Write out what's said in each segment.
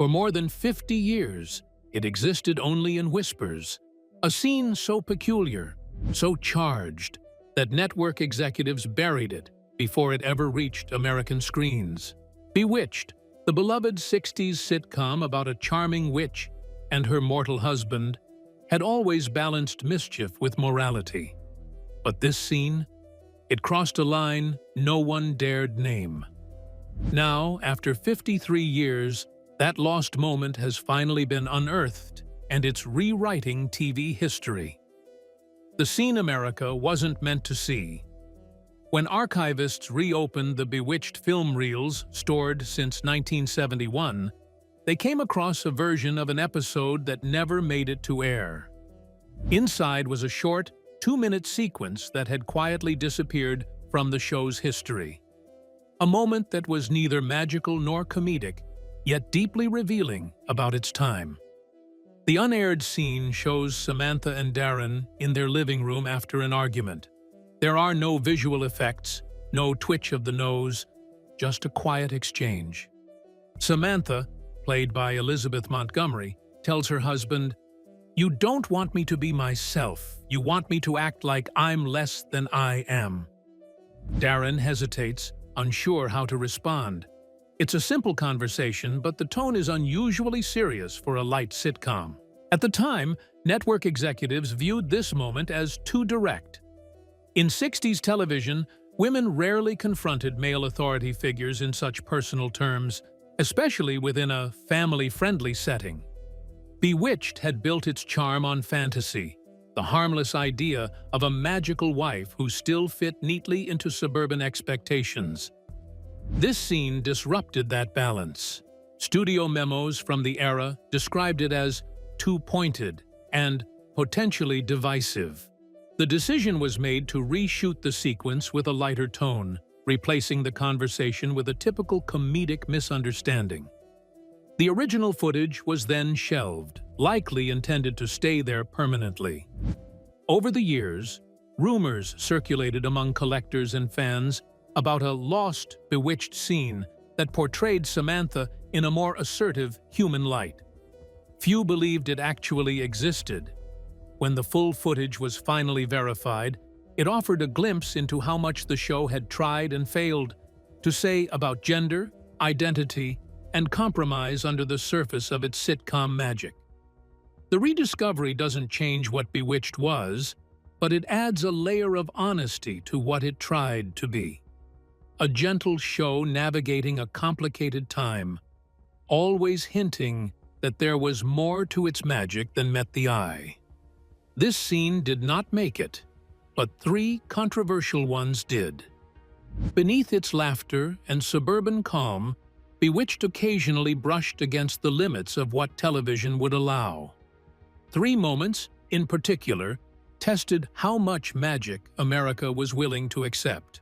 For more than 50 years, it existed only in whispers, a scene so peculiar, so charged, that network executives buried it before it ever reached American screens. Bewitched, the beloved 60s sitcom about a charming witch and her mortal husband, had always balanced mischief with morality. But this scene, it crossed a line no one dared name. Now, after 53 years, that lost moment has finally been unearthed, and it's rewriting TV history. The scene America wasn't meant to see. When archivists reopened the Bewitched film reels stored since 1971, they came across a version of an episode that never made it to air. Inside was a short, 2-minute sequence that had quietly disappeared from the show's history. A moment that was neither magical nor comedic, yet deeply revealing about its time. The unaired scene shows Samantha and Darren in their living room after an argument. There are no visual effects, no twitch of the nose, just a quiet exchange. Samantha, played by Elizabeth Montgomery, tells her husband, "You don't want me to be myself. You want me to act like I'm less than I am." Darren hesitates, unsure how to respond. It's a simple conversation, but the tone is unusually serious for a light sitcom. At the time, network executives viewed this moment as too direct. In 60s television, women rarely confronted male authority figures in such personal terms, especially within a family-friendly setting. Bewitched had built its charm on fantasy, the harmless idea of a magical wife who still fit neatly into suburban expectations. This scene disrupted that balance. Studio memos from the era described it as too pointed and potentially divisive. The decision was made to reshoot the sequence with a lighter tone, replacing the conversation with a typical comedic misunderstanding. The original footage was then shelved, likely intended to stay there permanently. Over the years, rumors circulated among collectors and fans about a lost, bewitched scene that portrayed Samantha in a more assertive human light. Few believed it actually existed. When the full footage was finally verified, it offered a glimpse into how much the show had tried and failed to say about gender, identity, and compromise under the surface of its sitcom magic. The rediscovery doesn't change what Bewitched was, but it adds a layer of honesty to what it tried to be. A gentle show navigating a complicated time, always hinting that there was more to its magic than met the eye. This scene did not make it, but 3 controversial ones did. Beneath its laughter and suburban calm, Bewitched occasionally brushed against the limits of what television would allow. 3 moments, in particular, tested how much magic America was willing to accept.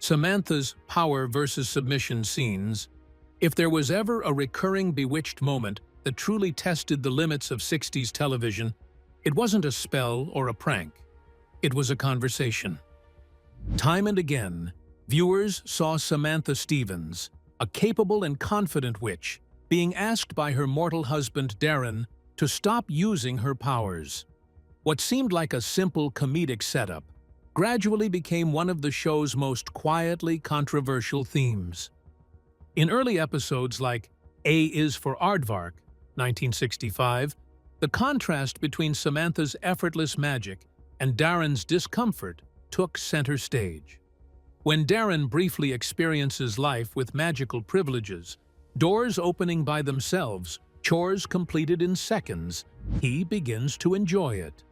Samantha's power versus submission scenes. If there was ever a recurring Bewitched moment that truly tested the limits of 60s television, it wasn't a spell or a prank. It was a conversation. Time and again, viewers saw Samantha Stevens, a capable and confident witch, being asked by her mortal husband Darren to stop using her powers. What seemed like a simple comedic setup gradually became one of the show's most quietly controversial themes. In early episodes like A is for Aardvark, 1965, the contrast between Samantha's effortless magic and Darren's discomfort took center stage. When Darren briefly experiences life with magical privileges, doors opening by themselves, chores completed in seconds, he begins to enjoy it.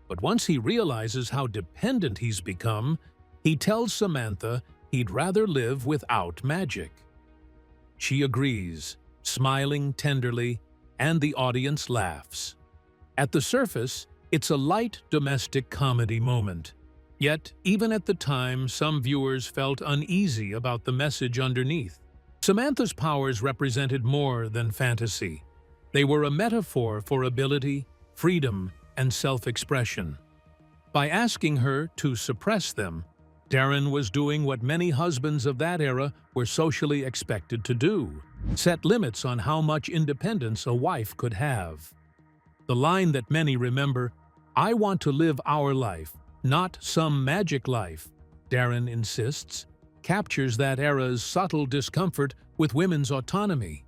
But once he realizes how dependent he's become, he tells Samantha he'd rather live without magic. She agrees, smiling tenderly, and the audience laughs. At the surface, it's a light domestic comedy moment. Yet, even at the time, some viewers felt uneasy about the message underneath. Samantha's powers represented more than fantasy. They were a metaphor for ability, freedom, and self-expression. By asking her to suppress them, Darren was doing what many husbands of that era were socially expected to do: set limits on how much independence a wife could have. The line that many remember, "I want to live our life, not some magic life," Darren insists, captures that era's subtle discomfort with women's autonomy.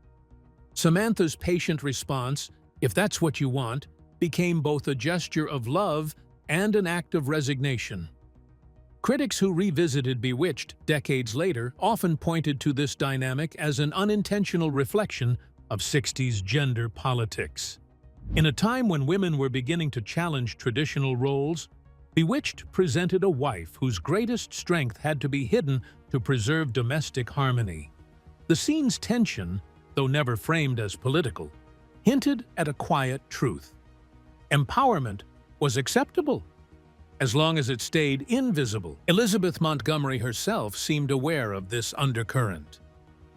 Samantha's patient response, "If that's what you want," became both a gesture of love and an act of resignation. Critics who revisited Bewitched decades later often pointed to this dynamic as an unintentional reflection of 60s gender politics. In a time when women were beginning to challenge traditional roles, Bewitched presented a wife whose greatest strength had to be hidden to preserve domestic harmony. The scene's tension, though never framed as political, hinted at a quiet truth. Empowerment was acceptable, as long as it stayed invisible. Elizabeth Montgomery herself seemed aware of this undercurrent.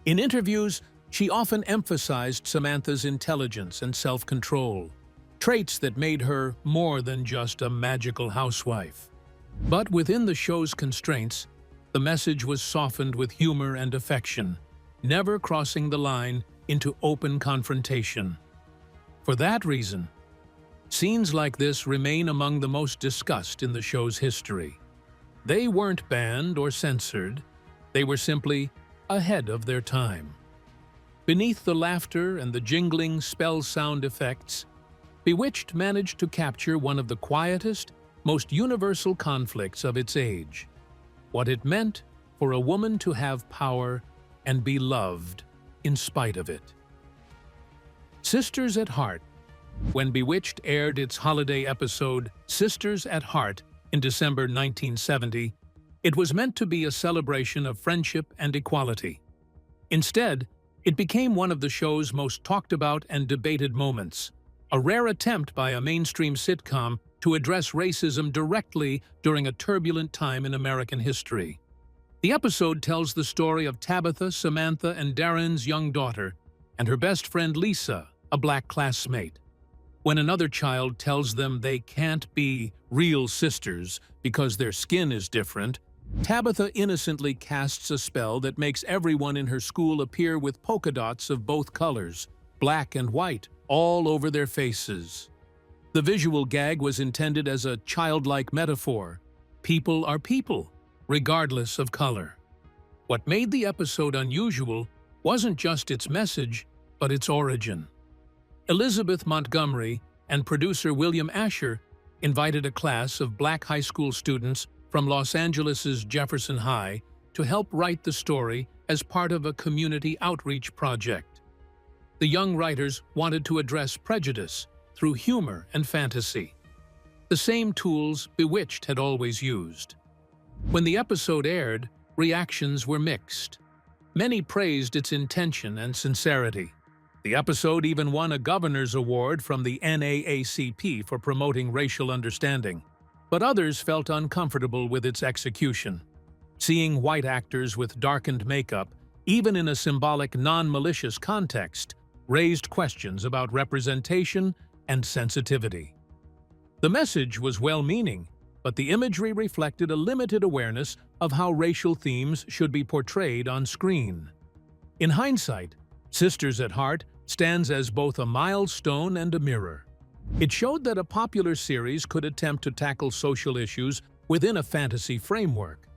In interviews, she often emphasized Samantha's intelligence and self-control, traits that made her more than just a magical housewife. But within the show's constraints, the message was softened with humor and affection, never crossing the line into open confrontation. For that reason, scenes like this remain among the most discussed in the show's history. They weren't banned or censored, they were simply ahead of their time. Beneath the laughter and the jingling spell sound effects, Bewitched managed to capture one of the quietest, most universal conflicts of its age: what it meant for a woman to have power and be loved in spite of it. Sisters at Heart. When Bewitched aired its holiday episode, Sisters at Heart, in December 1970, it was meant to be a celebration of friendship and equality. Instead, it became one of the show's most talked about and debated moments, a rare attempt by a mainstream sitcom to address racism directly during a turbulent time in American history. The episode tells the story of Tabitha, Samantha, and Darren's young daughter, and her best friend Lisa, a black classmate. When another child tells them they can't be real sisters because their skin is different, Tabitha innocently casts a spell that makes everyone in her school appear with polka dots of both colors, black and white, all over their faces. The visual gag was intended as a childlike metaphor. People are people, regardless of color. What made the episode unusual wasn't just its message, but its origin. Elizabeth Montgomery and producer William Asher invited a class of black high school students from Los Angeles' Jefferson High to help write the story as part of a community outreach project. The young writers wanted to address prejudice through humor and fantasy, the same tools Bewitched had always used. When the episode aired, reactions were mixed. Many praised its intention and sincerity. The episode even won a governor's award from the NAACP for promoting racial understanding, but others felt uncomfortable with its execution. Seeing white actors with darkened makeup, even in a symbolic, non-malicious context, raised questions about representation and sensitivity. The message was well-meaning, but the imagery reflected a limited awareness of how racial themes should be portrayed on screen. In hindsight, Sisters at Heart stands as both a milestone and a mirror. It showed that a popular series could attempt to tackle social issues within a fantasy framework,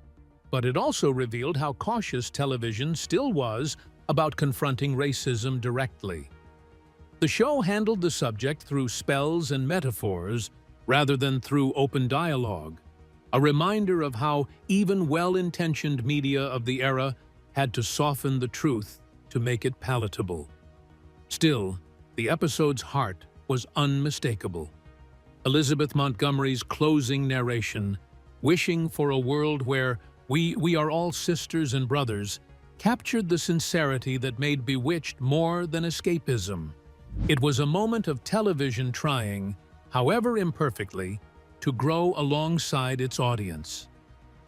but it also revealed how cautious television still was about confronting racism directly. The show handled the subject through spells and metaphors rather than through open dialogue, a reminder of how even well-intentioned media of the era had to soften the truth to make it palatable. Still, the episode's heart was unmistakable. Elizabeth Montgomery's closing narration, wishing for a world where we are all sisters and brothers, captured the sincerity that made Bewitched more than escapism. It was a moment of television trying, however imperfectly, to grow alongside its audience.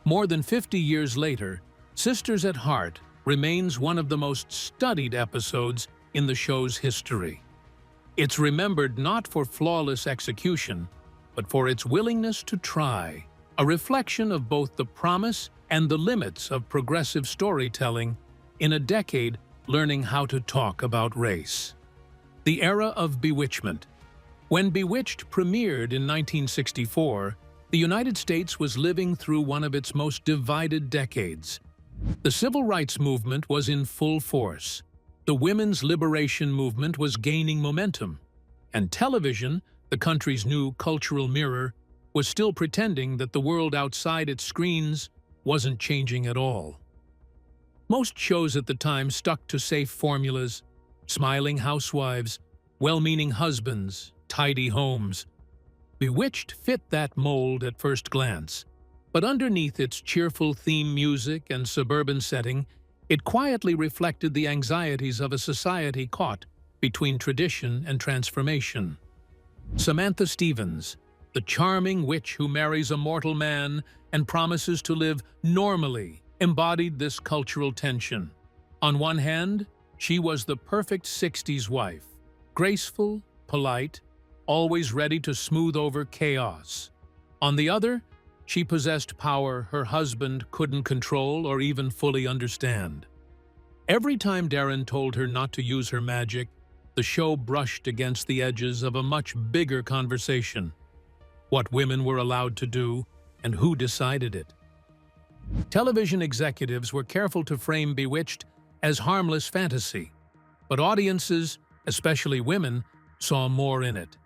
More than 50 years later, Sisters at Heart remains one of the most studied episodes in the show's history. It's remembered not for flawless execution, but for its willingness to try, a reflection of both the promise and the limits of progressive storytelling in a decade learning how to talk about race. The era of bewitchment. When Bewitched premiered in 1964, the United States was living through one of its most divided decades. The civil rights movement was in full force. The women's liberation movement was gaining momentum. And television, the country's new cultural mirror, was still pretending that the world outside its screens wasn't changing at all. Most shows at the time stuck to safe formulas: smiling housewives, well-meaning husbands, tidy homes. Bewitched fit that mold at first glance, but underneath its cheerful theme music and suburban setting, it quietly reflected the anxieties of a society caught between tradition and transformation. Samantha Stevens, the charming witch who marries a mortal man and promises to live normally, embodied this cultural tension. On one hand, she was the perfect 60s wife, graceful, polite, always ready to smooth over chaos. On the other, she possessed power her husband couldn't control or even fully understand. Every time Darren told her not to use her magic, the show brushed against the edges of a much bigger conversation: what women were allowed to do and who decided it. Television executives were careful to frame Bewitched as harmless fantasy, but audiences, especially women, saw more in it.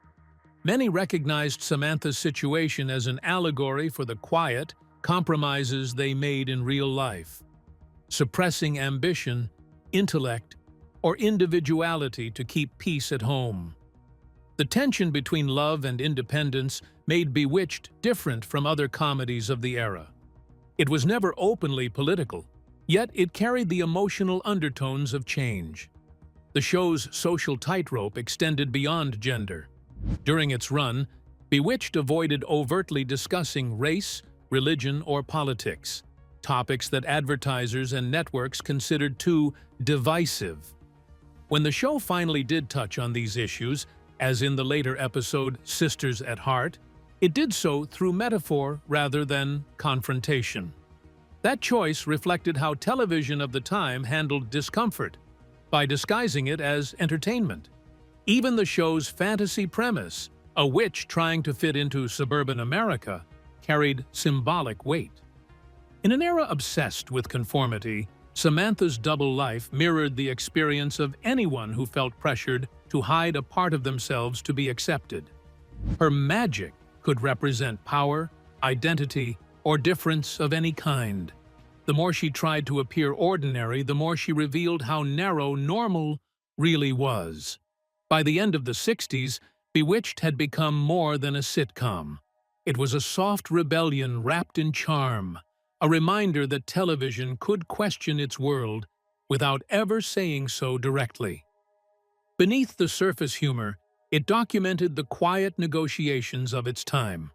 Many recognized Samantha's situation as an allegory for the quiet compromises they made in real life, suppressing ambition, intellect, or individuality to keep peace at home. The tension between love and independence made Bewitched different from other comedies of the era. It was never openly political, yet it carried the emotional undertones of change. The show's social tightrope extended beyond gender. During its run, Bewitched avoided overtly discussing race, religion, or politics, topics that advertisers and networks considered too divisive. When the show finally did touch on these issues, as in the later episode Sisters at Heart, it did so through metaphor rather than confrontation. That choice reflected how television of the time handled discomfort, by disguising it as entertainment. Even the show's fantasy premise, a witch trying to fit into suburban America, carried symbolic weight. In an era obsessed with conformity, Samantha's double life mirrored the experience of anyone who felt pressured to hide a part of themselves to be accepted. Her magic could represent power, identity, or difference of any kind. The more she tried to appear ordinary, the more she revealed how narrow normal really was. By the end of the 60s, Bewitched had become more than a sitcom. It was a soft rebellion wrapped in charm, a reminder that television could question its world without ever saying so directly. Beneath the surface humor, it documented the quiet negotiations of its time.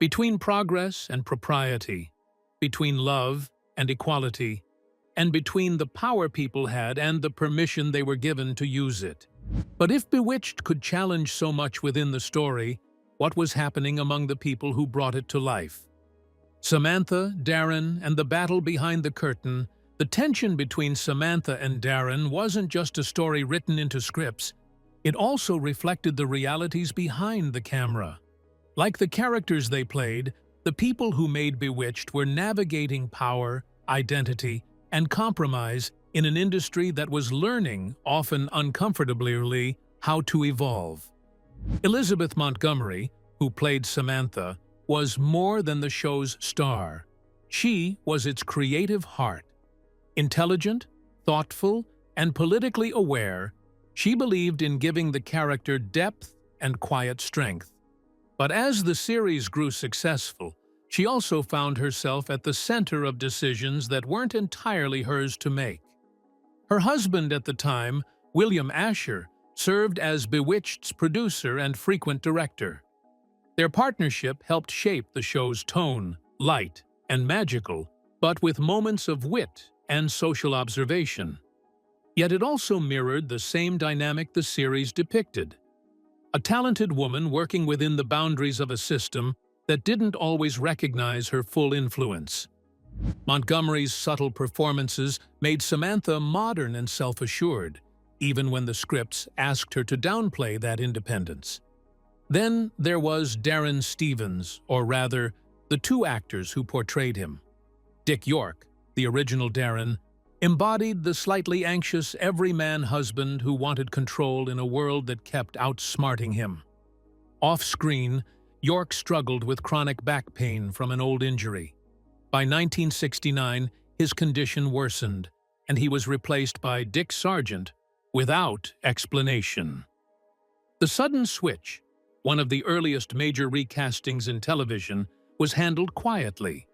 Between progress and propriety, between love and equality, and between the power people had and the permission they were given to use it. But if Bewitched could challenge so much within the story, what was happening among the people who brought it to life? Samantha, Darren, and the battle behind the curtain. The tension between Samantha and Darren wasn't just a story written into scripts. It also reflected the realities behind the camera. Like the characters they played, the people who made Bewitched were navigating power, identity, and compromise in an industry that was learning, often uncomfortably, how to evolve. Elizabeth Montgomery, who played Samantha, was more than the show's star. She was its creative heart. Intelligent, thoughtful, and politically aware, she believed in giving the character depth and quiet strength. But as the series grew successful, she also found herself at the center of decisions that weren't entirely hers to make. Her husband at the time, William Asher, served as Bewitched's producer and frequent director. Their partnership helped shape the show's tone, light and magical, but with moments of wit and social observation. Yet it also mirrored the same dynamic the series depicted: a talented woman working within the boundaries of a system that didn't always recognize her full influence. Montgomery's subtle performances made Samantha modern and self-assured, even when the scripts asked her to downplay that independence. Then there was Darren Stevens, or rather, the two actors who portrayed him. Dick York, the original Darren, embodied the slightly anxious everyman husband who wanted control in a world that kept outsmarting him. Off-screen, York struggled with chronic back pain from an old injury. By 1969, his condition worsened, and he was replaced by Dick Sargent without explanation. The sudden switch, one of the earliest major recastings in television, was handled quietly,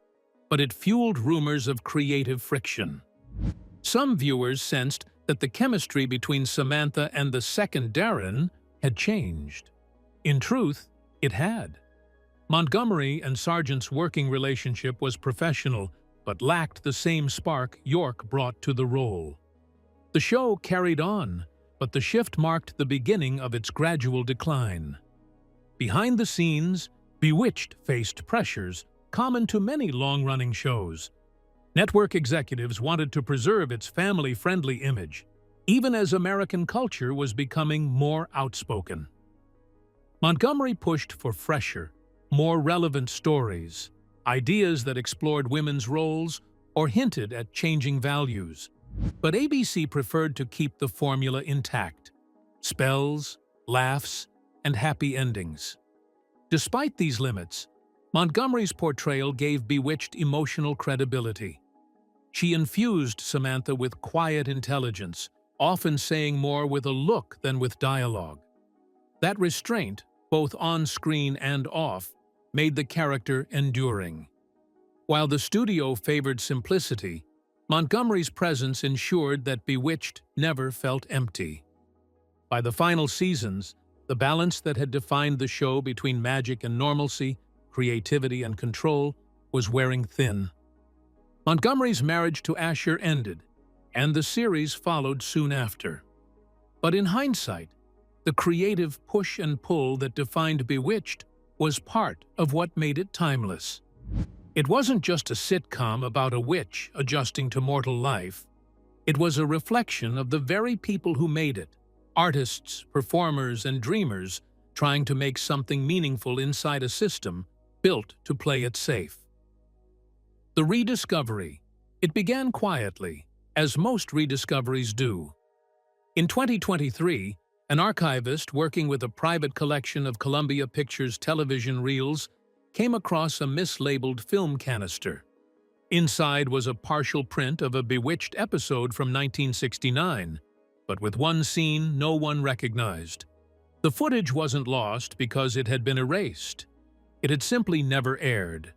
but it fueled rumors of creative friction. Some viewers sensed that the chemistry between Samantha and the second Darren had changed. In truth, it had. Montgomery and Sargent's working relationship was professional, but lacked the same spark York brought to the role. The show carried on, but the shift marked the beginning of its gradual decline. Behind the scenes, Bewitched faced pressures common to many long-running shows. Network executives wanted to preserve its family-friendly image, even as American culture was becoming more outspoken. Montgomery pushed for fresher, more relevant stories, ideas that explored women's roles or hinted at changing values. But ABC preferred to keep the formula intact: spells, laughs, and happy endings. Despite these limits, Montgomery's portrayal gave Bewitched emotional credibility. She infused Samantha with quiet intelligence, often saying more with a look than with dialogue. That restraint, both on-screen and off, made the character enduring. While the studio favored simplicity, Montgomery's presence ensured that Bewitched never felt empty. By the final seasons, the balance that had defined the show between magic and normalcy, creativity and control, was wearing thin. Montgomery's marriage to Asher ended, and the series followed soon after. But in hindsight, the creative push and pull that defined Bewitched was part of what made it timeless. It wasn't just a sitcom about a witch adjusting to mortal life. It was a reflection of the very people who made it: artists, performers, and dreamers trying to make something meaningful inside a system built to play it safe. The rediscovery. It began quietly, as most rediscoveries do. In 2023, an archivist working with a private collection of Columbia Pictures television reels came across a mislabeled film canister. Inside was a partial print of a Bewitched episode from 1969, but with one scene no one recognized. The footage wasn't lost because it had been erased. It had simply never aired.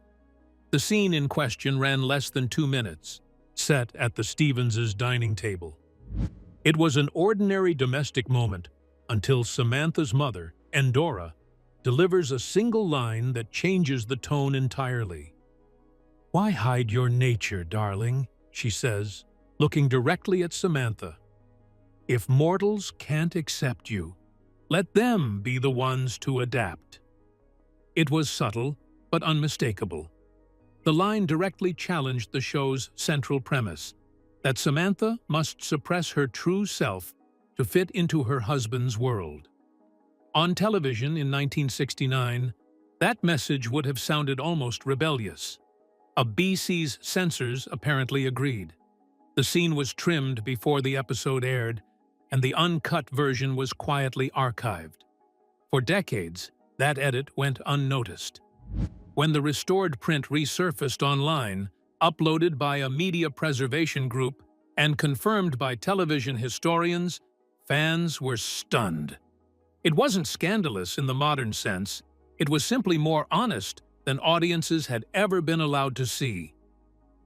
The scene in question ran less than 2 minutes, set at the Stevens' dining table. It was an ordinary domestic moment until Samantha's mother, Endora, delivers a single line that changes the tone entirely. "Why hide your nature, darling?" she says, looking directly at Samantha. "If mortals can't accept you, let them be the ones to adapt." It was subtle, but unmistakable. The line directly challenged the show's central premise, that Samantha must suppress her true self to fit into her husband's world. On television in 1969, that message would have sounded almost rebellious. BC's censors apparently agreed. The scene was trimmed before the episode aired, and the uncut version was quietly archived. For decades, that edit went unnoticed. When the restored print resurfaced online, uploaded by a media preservation group and confirmed by television historians, fans were stunned. It wasn't scandalous in the modern sense. It was simply more honest than audiences had ever been allowed to see.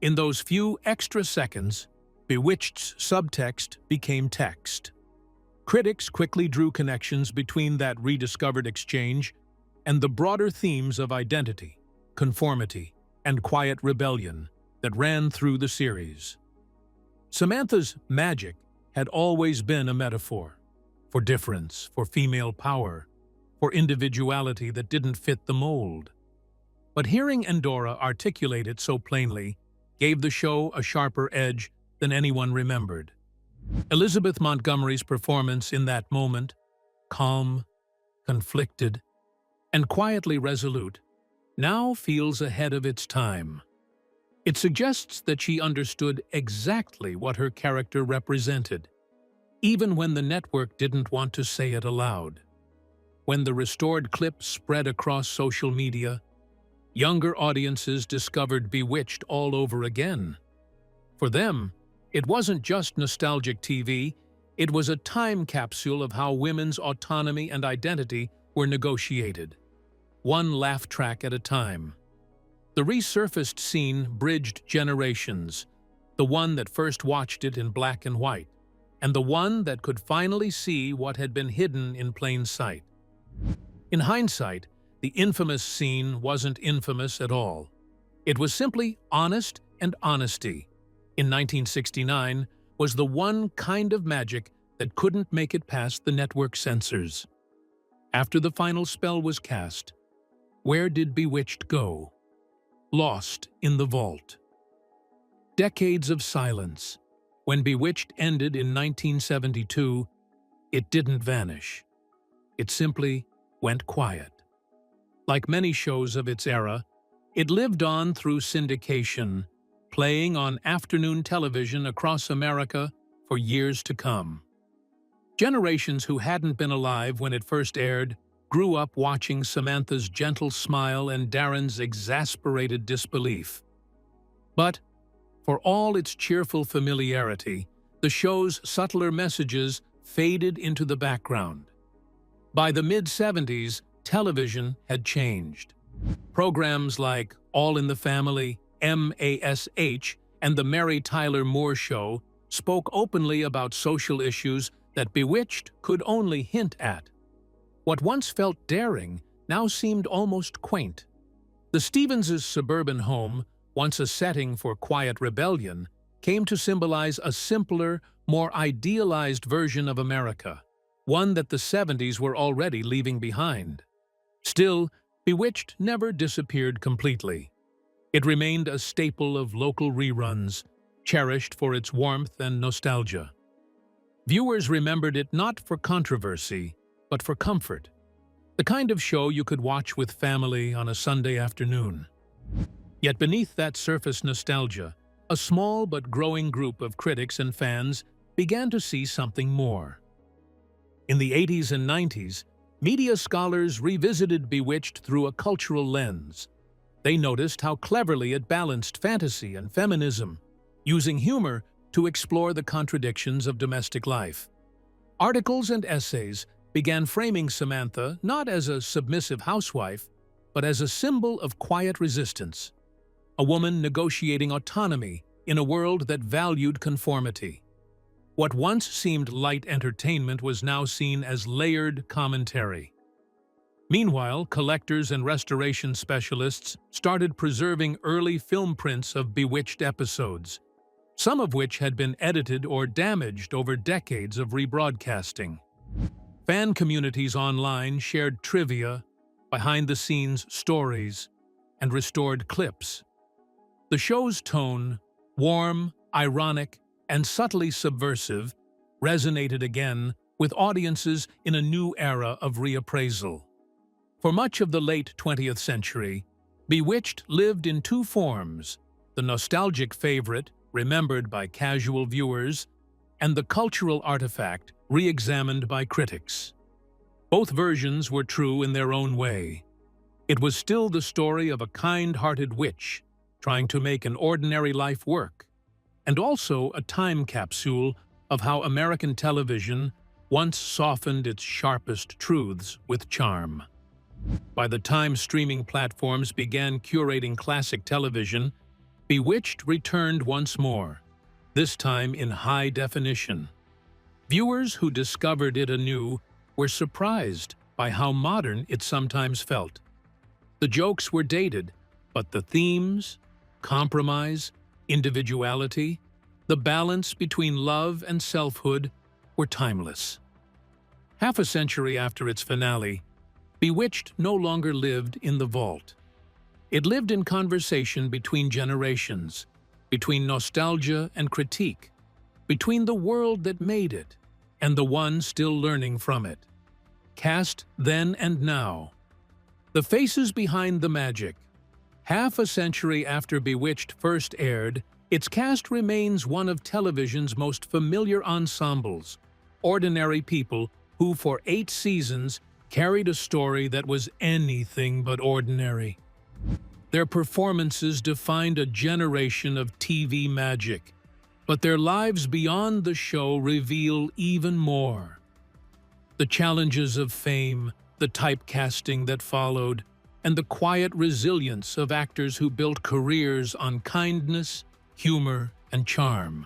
In those few extra seconds, Bewitched's subtext became text. Critics quickly drew connections between that rediscovered exchange and the broader themes of identity, conformity, and quiet rebellion that ran through the series. Samantha's magic had always been a metaphor for difference, for female power, for individuality that didn't fit the mold. But hearing Endora articulate it so plainly gave the show a sharper edge than anyone remembered. Elizabeth Montgomery's performance in that moment, calm, conflicted, and quietly resolute, now feels ahead of its time. It suggests that she understood exactly what her character represented, even when the network didn't want to say it aloud. When the restored clip spread across social media, younger audiences discovered Bewitched all over again. For them, it wasn't just nostalgic TV, it was a time capsule of how women's autonomy and identity were negotiated, one laugh track at a time. The resurfaced scene bridged generations, the one that first watched it in black and white, and the one that could finally see what had been hidden in plain sight. In hindsight, the infamous scene wasn't infamous at all. It was simply honest, and honesty, in 1969, was the one kind of magic that couldn't make it past the network censors. After the final spell was cast, where did Bewitched go? Lost in the vault. Decades of silence. When Bewitched ended in 1972, it didn't vanish. It simply went quiet. Like many shows of its era, it lived on through syndication, playing on afternoon television across America for years to come. Generations who hadn't been alive when it first aired grew up watching Samantha's gentle smile and Darren's exasperated disbelief. But, for all its cheerful familiarity, the show's subtler messages faded into the background. By the mid-70s, television had changed. Programs like All in the Family, MASH, and The Mary Tyler Moore Show spoke openly about social issues that Bewitched could only hint at. What once felt daring now seemed almost quaint. The Stevens' suburban home, once a setting for quiet rebellion, came to symbolize a simpler, more idealized version of America, one that the 70s were already leaving behind. Still, Bewitched never disappeared completely. It remained a staple of local reruns, cherished for its warmth and nostalgia. Viewers remembered it not for controversy, but for comfort, the kind of show you could watch with family on a Sunday afternoon. Yet beneath that surface nostalgia, a small but growing group of critics and fans began to see something more. In the 80s and 90s, media scholars revisited Bewitched through a cultural lens. They noticed how cleverly it balanced fantasy and feminism, using humor to explore the contradictions of domestic life. Articles and essays began framing Samantha not as a submissive housewife, but as a symbol of quiet resistance, a woman negotiating autonomy in a world that valued conformity. What once seemed light entertainment was now seen as layered commentary. Meanwhile, collectors and restoration specialists started preserving early film prints of Bewitched episodes, some of which had been edited or damaged over decades of rebroadcasting. Fan communities online shared trivia, behind-the-scenes stories, and restored clips. The show's tone, warm, ironic, and subtly subversive, resonated again with audiences in a new era of reappraisal. For much of the late 20th century, Bewitched lived in two forms: the nostalgic favorite, remembered by casual viewers, and the cultural artifact, re-examined by critics. Both versions were true in their own way. It was still the story of a kind-hearted witch trying to make an ordinary life work, and also a time capsule of how American television once softened its sharpest truths with charm. By the time streaming platforms began curating classic television, Bewitched returned once more, this time in high definition. Viewers who discovered it anew were surprised by how modern it sometimes felt. The jokes were dated, but the themes, compromise, individuality, the balance between love and selfhood were timeless. Half a century after its finale, Bewitched no longer lived in the vault. It lived in conversation between generations, between nostalgia and critique, between the world that made it and the one still learning from it. Cast then and now. The faces behind the magic. Half a century after Bewitched first aired, its cast remains one of television's most familiar ensembles, ordinary people who for 8 seasons carried a story that was anything but ordinary. Their performances defined a generation of TV magic, but their lives beyond the show reveal even more. The challenges of fame, the typecasting that followed, and the quiet resilience of actors who built careers on kindness, humor, and charm.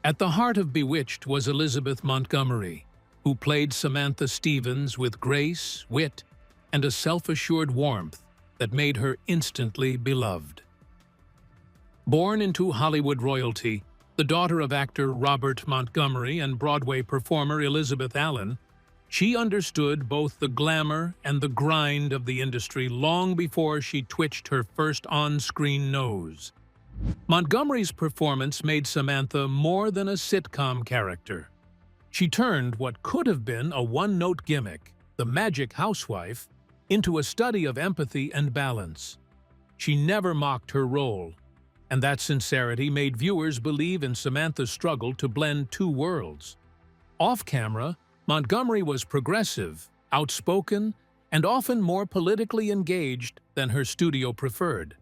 At the heart of Bewitched was Elizabeth Montgomery, who played Samantha Stevens with grace, wit, and a self-assured warmth that made her instantly beloved. Born into Hollywood royalty, the daughter of actor Robert Montgomery and Broadway performer Elizabeth Allen, she understood both the glamour and the grind of the industry long before she twitched her first on-screen nose. Montgomery's performance made Samantha more than a sitcom character. She turned what could have been a one-note gimmick, the magic housewife, into a study of empathy and balance. She never mocked her role, and that sincerity made viewers believe in Samantha's struggle to blend two worlds. Off-camera, Montgomery was progressive, outspoken, and often more politically engaged than her studio preferred.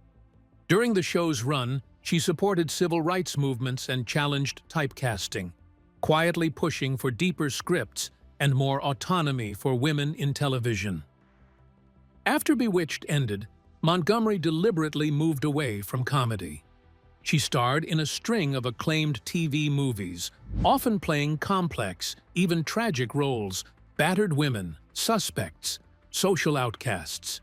During the show's run, she supported civil rights movements and challenged typecasting, quietly pushing for deeper scripts and more autonomy for women in television. After Bewitched ended, Montgomery deliberately moved away from comedy. She starred in a string of acclaimed TV movies, often playing complex, even tragic roles, battered women, suspects, social outcasts.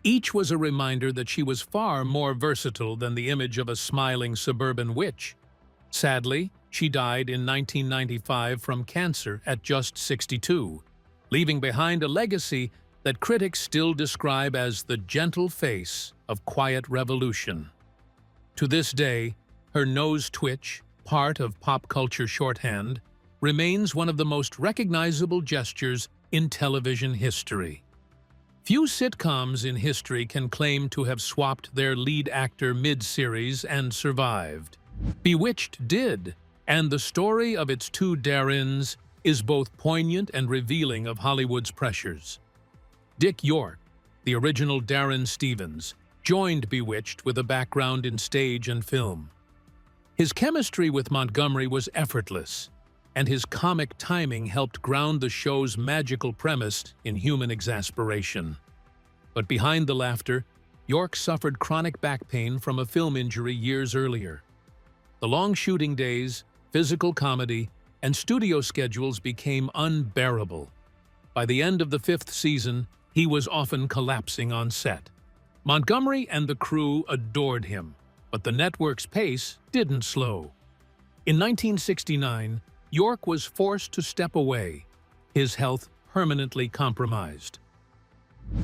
Each was a reminder that she was far more versatile than the image of a smiling suburban witch. Sadly, she died in 1995 from cancer at just 62, leaving behind a legacy that critics still describe as the gentle face of quiet revolution. To this day, her nose twitch, part of pop culture shorthand, remains one of the most recognizable gestures in television history. Few sitcoms in history can claim to have swapped their lead actor mid-series and survived. Bewitched did, and the story of its two Darrins is both poignant and revealing of Hollywood's pressures. Dick York, the original Darren Stevens, joined Bewitched with a background in stage and film. His chemistry with Montgomery was effortless, and his comic timing helped ground the show's magical premise in human exasperation. But behind the laughter, York suffered chronic back pain from a film injury years earlier. The long shooting days, physical comedy, and studio schedules became unbearable. By the end of the 5th season, he was often collapsing on set. Montgomery and the crew adored him, but the network's pace didn't slow. In 1969, York was forced to step away, his health permanently compromised.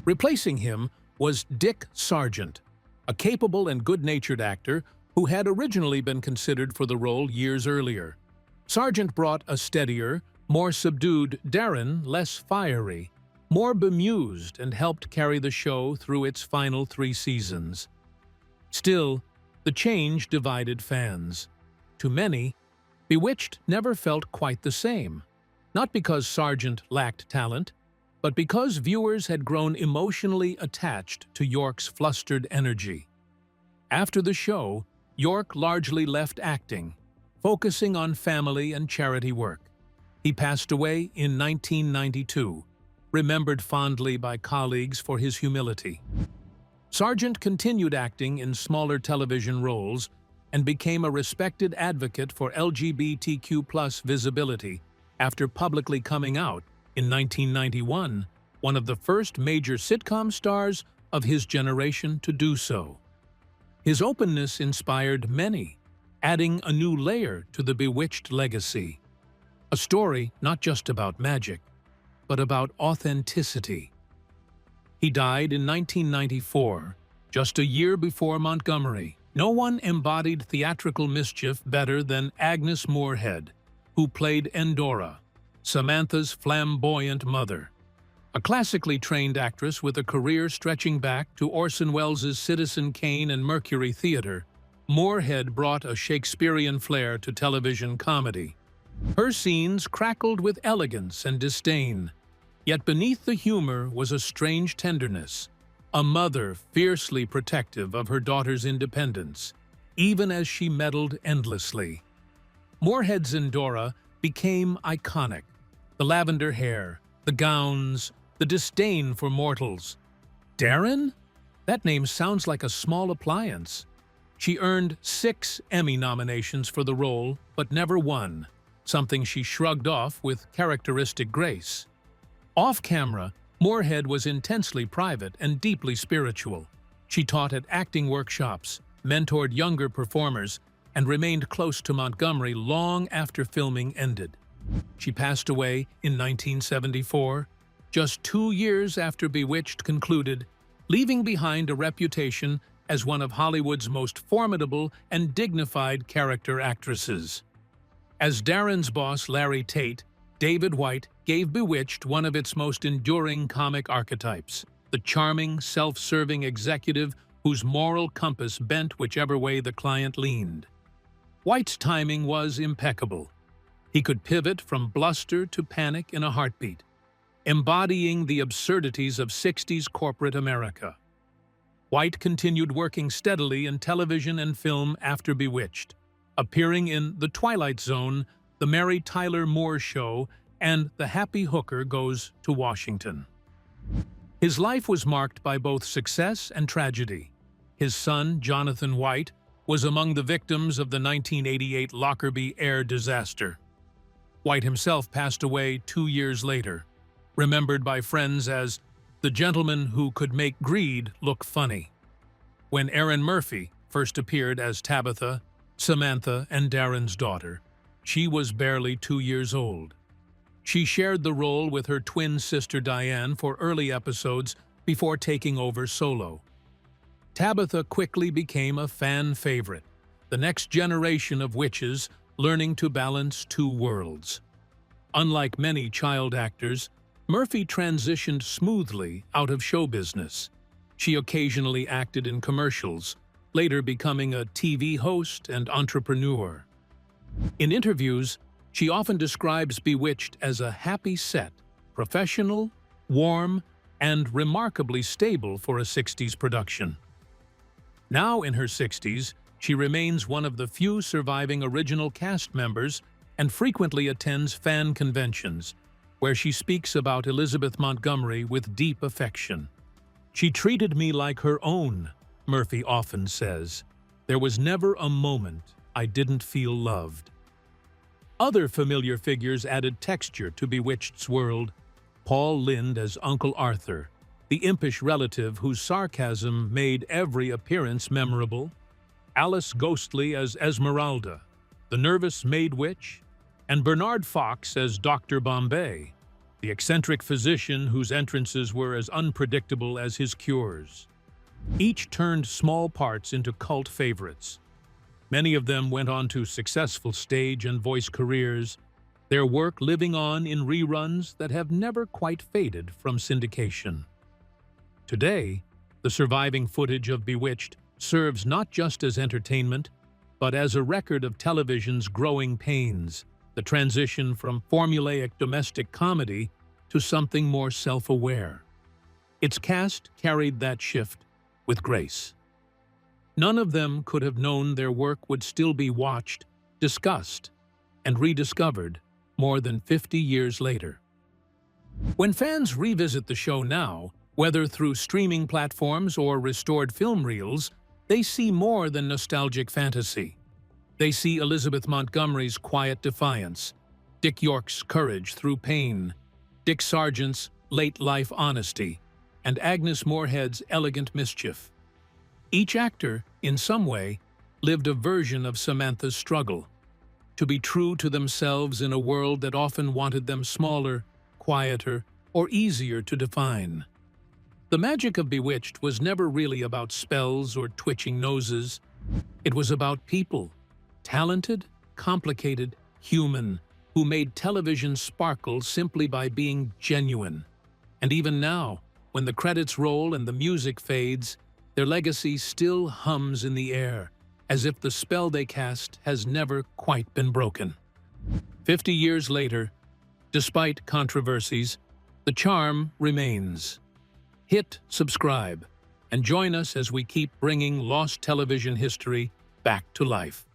Replacing him was Dick Sargent, a capable and good-natured actor who had originally been considered for the role years earlier. Sargent brought a steadier, more subdued Darren, less fiery, more bemused, and helped carry the show through its final 3 seasons. Still, the change divided fans. To many, Bewitched never felt quite the same, not because Sargent lacked talent, but because viewers had grown emotionally attached to York's flustered energy. After the show, York largely left acting, focusing on family and charity work. He passed away in 1992, remembered fondly by colleagues for his humility. Sargent continued acting in smaller television roles and became a respected advocate for LGBTQ+ visibility after publicly coming out in 1991, one of the first major sitcom stars of his generation to do so. His openness inspired many, adding a new layer to the Bewitched legacy. A story not just about magic, but about authenticity. He died in 1994, just a year before Montgomery, No one embodied theatrical mischief better than Agnes Moorehead, who played Endora, Samantha's flamboyant mother. A classically trained actress with a career stretching back to Orson Welles' Citizen Kane and Mercury Theatre, Moorehead brought a Shakespearean flair to television comedy. Her scenes crackled with elegance and disdain, yet beneath the humor was a strange tenderness, a mother fiercely protective of her daughter's independence, even as she meddled endlessly. Moorehead's Endora became iconic. The lavender hair, the gowns, the disdain for mortals. Darren? That name sounds like a small appliance. She earned 6 Emmy nominations for the role, but never won, something she shrugged off with characteristic grace. Off-camera, Moorehead was intensely private and deeply spiritual. She taught at acting workshops, mentored younger performers, and remained close to Montgomery long after filming ended. She passed away in 1974, just 2 years after Bewitched concluded, leaving behind a reputation as one of Hollywood's most formidable and dignified character actresses. As Darren's boss Larry Tate, David White gave Bewitched one of its most enduring comic archetypes, the charming, self-serving executive whose moral compass bent whichever way the client leaned. White's timing was impeccable. He could pivot from bluster to panic in a heartbeat, embodying the absurdities of 60s corporate America. White continued working steadily in television and film after Bewitched, appearing in The Twilight Zone, The Mary Tyler Moore Show, and The Happy Hooker Goes to Washington. His life was marked by both success and tragedy. His son, Jonathan White, was among the victims of the 1988 Lockerbie air disaster. White himself passed away 2 years later, remembered by friends as the gentleman who could make greed look funny. When Erin Murphy first appeared as Tabitha, Samantha, and Darren's daughter, she was barely 2 years old. She shared the role with her twin sister Diane for early episodes before taking over solo. Tabitha quickly became a fan favorite, the next generation of witches learning to balance 2 worlds. Unlike many child actors, Murphy transitioned smoothly out of show business. She occasionally acted in commercials, later becoming a TV host and entrepreneur. In interviews, she often describes Bewitched as a happy set, professional, warm, and remarkably stable for a 60s production. Now in her 60s, she remains one of the few surviving original cast members and frequently attends fan conventions, where she speaks about Elizabeth Montgomery with deep affection. "She treated me like her own," Murphy often says. "There was never a moment I didn't feel loved." Other familiar figures added texture to Bewitched's world. Paul Lynde as Uncle Arthur, the impish relative whose sarcasm made every appearance memorable. Alice Ghostly as Esmeralda, the nervous maid witch, and Bernard Fox as Dr. Bombay, the eccentric physician whose entrances were as unpredictable as his cures. Each turned small parts into cult favorites. Many of them went on to successful stage and voice careers, their work living on in reruns that have never quite faded from syndication. Today, the surviving footage of Bewitched serves not just as entertainment, but as a record of television's growing pains, the transition from formulaic domestic comedy to something more self-aware. Its cast carried that shift with grace. None of them could have known their work would still be watched, discussed, and rediscovered more than 50 years later. When fans revisit the show now, whether through streaming platforms or restored film reels, they see more than nostalgic fantasy. They see Elizabeth Montgomery's quiet defiance, Dick York's courage through pain, Dick Sargent's late-life honesty, and Agnes Moorehead's elegant mischief. Each actor, in some way, lived a version of Samantha's struggle, to be true to themselves in a world that often wanted them smaller, quieter, or easier to define. The magic of Bewitched was never really about spells or twitching noses. It was about people, talented, complicated, human, who made television sparkle simply by being genuine. And even now, when the credits roll and the music fades, their legacy still hums in the air, as if the spell they cast has never quite been broken. 50 years later, despite controversies, the charm remains. Hit subscribe and join us as we keep bringing lost television history back to life.